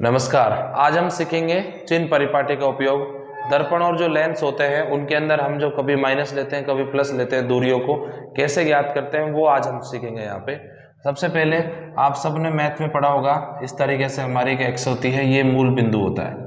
नमस्कार। आज हम सीखेंगे चिन्ह परिपाटी का उपयोग। दर्पण और जो लेंस होते हैं उनके अंदर हम जो कभी माइनस लेते हैं कभी प्लस लेते हैं, दूरियों को कैसे ज्ञात करते हैं वो आज हम सीखेंगे। यहाँ पे सबसे पहले आप सबने मैथ में पढ़ा होगा, इस तरीके से हमारी एक एक्स होती है, ये मूल बिंदु होता है,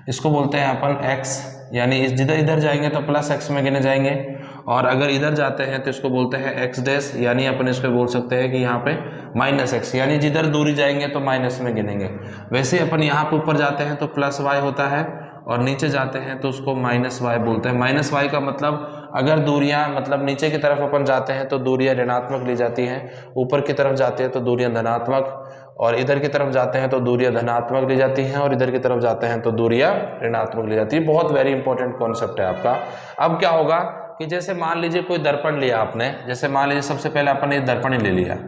इसको बोलते हैं अपन एक्स, यानी इस जिधर इधर जाएंगे तो प्लस एक्स में गिने जाएंगे, और अगर इधर जाते हैं तो इसको बोलते हैं एक्स डैश, यानी अपन इसको बोल सकते हैं कि यहाँ पे माइनस एक्स, यानी जिधर दूरी जाएंगे तो माइनस में गिनेंगे। वैसे अपन यहाँ पे ऊपर जाते हैं तो प्लस वाई होता है, और नीचे जाते हैं तो उसको माइनस वाई बोलते हैं। माइनस वाई का मतलब अगर दूरियां मतलब नीचे की तरफ अपन जाते हैं तो दूरियां ऋणात्मक ली जाती हैं, ऊपर की तरफ जाते हैं तो दूरियां धनात्मक, और इधर की तरफ जाते हैं तो दूरियां धनात्मक ली जाती हैं, और इधर की तरफ जाते हैं तो दूरियां ऋणात्मक ली जाती है। बहुत वेरी इंपॉर्टेंट कॉन्सेप्ट है आपका। अब क्या होगा कि जैसे मान लीजिए कोई दर्पण लिया आपने, जैसे मान लीजिए सबसे पहले अपन ने दर्पण ही ले लिया,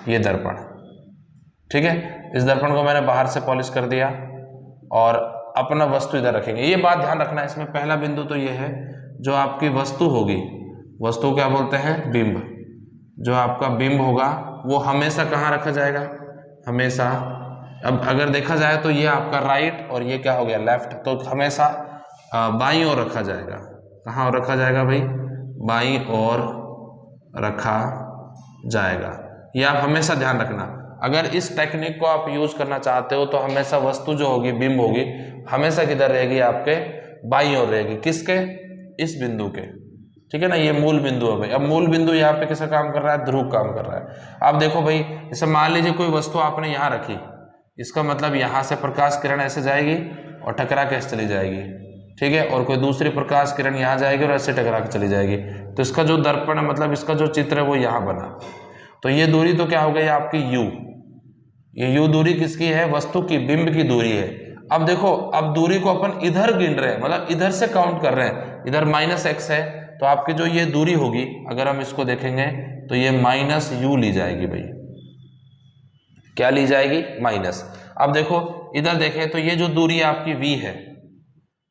ये दर्पण, ठीक है। इस दर्पण को मैंने बाहर से पॉलिश कर दिया और अपना वस्तु इधर रखेंगे। ये बात ध्यान रखना है, इसमें पहला बिंदु तो ये है, जो आपकी वस्तु होगी, वस्तु क्या बोलते हैं, बिंब, जो आपका बिंब होगा वो हमेशा कहाँ रखा जाएगा, हमेशा। अब अगर देखा जाए तो ये आपका राइट और ये क्या हो गया, लेफ्ट, तो हमेशा बाईं ओर रखा जाएगा। कहाँ और रखा जाएगा भाई, बाईं ओर रखा जाएगा। ये आप हमेशा ध्यान रखना। अगर इस टेक्निक को आप यूज करना चाहते हो तो हमेशा वस्तु जो होगी, बिंब होगी, हमेशा किधर रहेगी, आपके बाईं ओर रहेगी। किसके, इस बिंदु के, ठीक है ना। ये मूल बिंदु है भाई। अब मूल बिंदु यहाँ पे किसका काम कर रहा है, ध्रुव काम कर रहा है। अब देखो भाई, जैसे मान लीजिए कोई वस्तु आपने यहाँ रखी, इसका मतलब यहाँ से प्रकाश किरण ऐसे जाएगी और टकरा के चली जाएगी, ठीक है, और कोई दूसरी प्रकाश किरण यहाँ जाएगी और ऐसे टकरा के चली जाएगी। तो इसका जो दर्पण है, मतलब इसका जो चित्र है वो यहाँ बना। तो ये दूरी तो क्या हो गई आपकी यू, ये यू दूरी किसकी है, वस्तु की, बिंब की दूरी है। अब देखो, अब दूरी को अपन इधर गिन रहे हैं, मतलब इधर से काउंट कर रहे हैं, इधर माइनस एक्स है, तो आपकी जो ये दूरी होगी, अगर हम इसको देखेंगे तो ये माइनस यू ली जाएगी भाई। क्या ली जाएगी, माइनस। अब देखो इधर देखें तो ये जो दूरी आपकी वी है,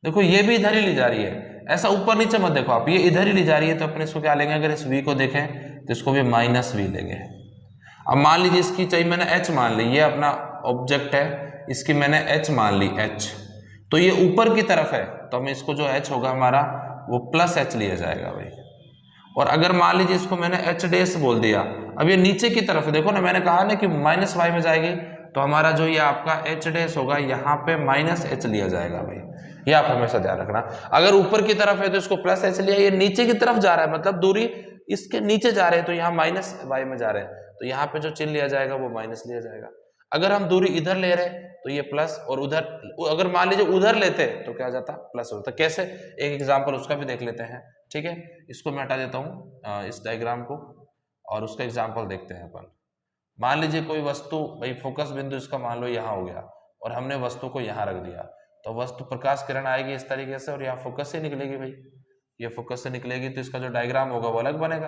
देखो ये भी इधर ही ली जा रही है, ऐसा ऊपर नीचे मत देखो आप, ये इधर ही ली जा रही है, तो अपने इसको क्या लेंगे, अगर इस वी को देखें तो इसको भी माइनस वी लेंगे। अब मान लीजिए इसकी चाहिए मैंने एच मान ली, ये अपना ऑब्जेक्ट है, इसकी मैंने एच मान ली, एच, तो ये ऊपर की तरफ है, तो हमें इसको जो एच होगा हमारा वो प्लस एच लिया जाएगा भाई। और अगर मान लीजिए इसको मैंने एच डैश बोल दिया, अब ये नीचे की तरफ है, देखो ना मैंने कहा ना कि माइनस वाई में जाएगी, तो हमारा जो ये आपका एच डैश होगा यहाँ पे माइनस एच लिया जाएगा भाई। ये आप हमेशा ध्यान रखना। अगर ऊपर की तरफ है तो इसको प्लस एच लिया, ये नीचे की तरफ जा रहा है, मतलब दूरी इसके नीचे जा रहे हैं तो यहाँ माइनस वाई में जा रहे हैं, तो यहाँ पे जो चिन्ह लिया जाएगा वो माइनस लिया जाएगा। अगर हम दूरी इधर ले रहे हैं तो ये प्लस, और उधर अगर मान लीजिए उधर लेते तो क्या जाता, प्लस होता। कैसे, एक एग्जाम्पल उसका भी देख लेते हैं, ठीक है। इसको मैं हटा देता हूँ इस डायग्राम को, और उसका एग्जाम्पल देखते हैं अपन। मान लीजिए कोई वस्तु, भाई फोकस बिंदु इसका मान लो यहाँ हो गया, और हमने वस्तु को यहाँ रख दिया, तो वस्तु प्रकाश किरण आएगी इस तरीके से और यहाँ फोकस से निकलेगी भाई। ये फोकस से निकलेगी तो इसका जो डायग्राम होगा वो अलग बनेगा।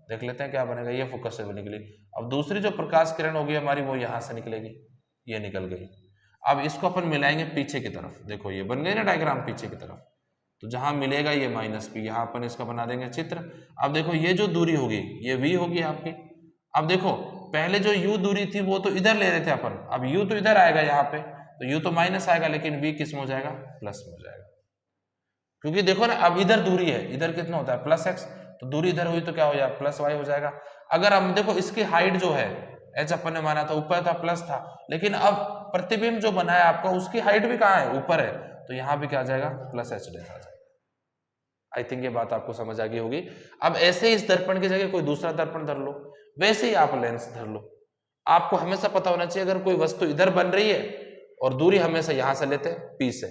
देख लेते हैं क्या बनेगा, ये फोकस से भी निकली। अब दूसरी जो प्रकाश किरण होगी हमारी वो यहाँ से निकलेगी, ये निकल गई। अब इसको अपन मिलाएंगे पीछे की तरफ, देखो ये बन गई ना डायग्राम पीछे की तरफ, तो जहां मिलेगा ये माइनस पी, यहाँ अपन इसका बना देंगे चित्र। अब देखो ये जो दूरी होगी ये वी होगी आपकी। अब देखो पहले जो यू दूरी थी वो तो इधर ले रहे थे अपन, अब यू तो इधर आएगा यहाँ पे, तो यू तो माइनस आएगा, लेकिन वी किस में हो जाएगा, प्लस में हो जाएगा। क्योंकि देखो ना अब इधर दूरी है, इधर कितना होता है प्लस एक्स, तो दूरी इधर हुई तो क्या हो जाएगा, प्लस वाई हो जाएगा। अगर हम देखो इसकी हाइट जो है, एच अपन ने माना था ऊपर था, प्लस था, लेकिन अब प्रतिबिंब जो बना है आपका उसकी हाइट भी कहाँ है, ऊपर है, तो यहाँ भी क्या आ जाएगा, प्लस एच डैश आ जाएगा। आई थिंक ये बात आपको समझ आ गई होगी। अब ऐसे ही इस दर्पण की जगह कोई दूसरा दर्पण धर लो, वैसे ही आप लेंस धर लो। आपको हमेशा पता होना चाहिए, अगर कोई वस्तु इधर बन रही है और दूरी हमेशा यहां से लेते हैं पी से,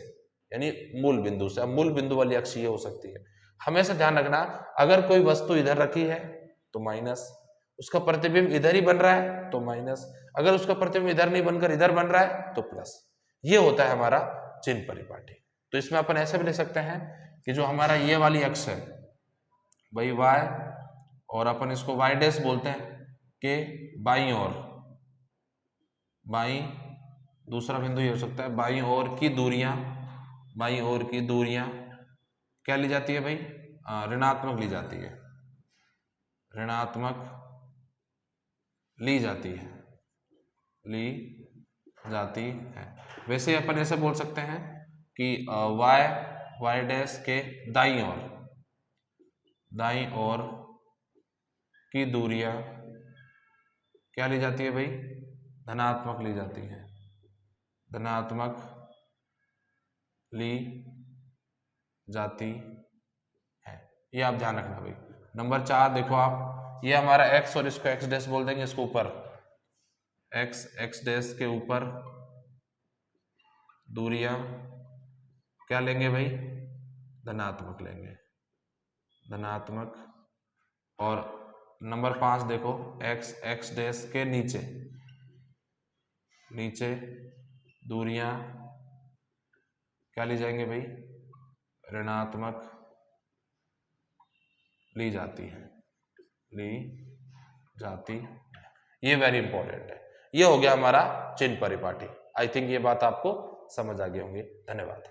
यानी मूल बिंदु से। अब मूल बिंदु वाली अक्ष ये हो सकती है, हमेशा ध्यान रखना। अगर कोई वस्तु इधर रखी है तो माइनस, उसका प्रतिबिंब इधर ही बन रहा है तो माइनस, अगर उसका प्रतिबिंब इधर नहीं बनकर इधर बन रहा है तो प्लस। ये होता है हमारा चिन्ह परिपाटी। तो इसमें अपन ऐसे भी ले सकते हैं कि जो हमारा ये वाली अक्ष है भाई y, और अपन इसको y डैश बोलते हैं, कि बाईं ओर, बाईं, दूसरा बिंदु ये हो सकता है बाईं ओर की दूरियां, बाईं ओर की दूरियां क्या ली जाती है भाई, ऋणात्मक ली जाती है, ऋणात्मक ली जाती है, ली जाती है। वैसे अपन ऐसे बोल सकते हैं कि y डैश के दाईं ओर की दूरियां क्या ली जाती है भाई, धनात्मक ली जाती है, धनात्मक ली जाती है। ये आप ध्यान रखना भाई। नंबर 4 देखो आप, ये हमारा x और इसको x डैश बोल देंगे, इसको ऊपर x डैश के ऊपर दूरियां क्या लेंगे भाई, धनात्मक लेंगे, धनात्मक। और नंबर 5 देखो, x डैश के नीचे दूरियां क्या ली जाएंगे भाई, ऋणात्मक ली जाती है, ये वेरी इंपॉर्टेंट है। ये हो गया हमारा चिन्ह परिपाटी। आई थिंक ये बात आपको समझ आ गई होंगी। धन्यवाद।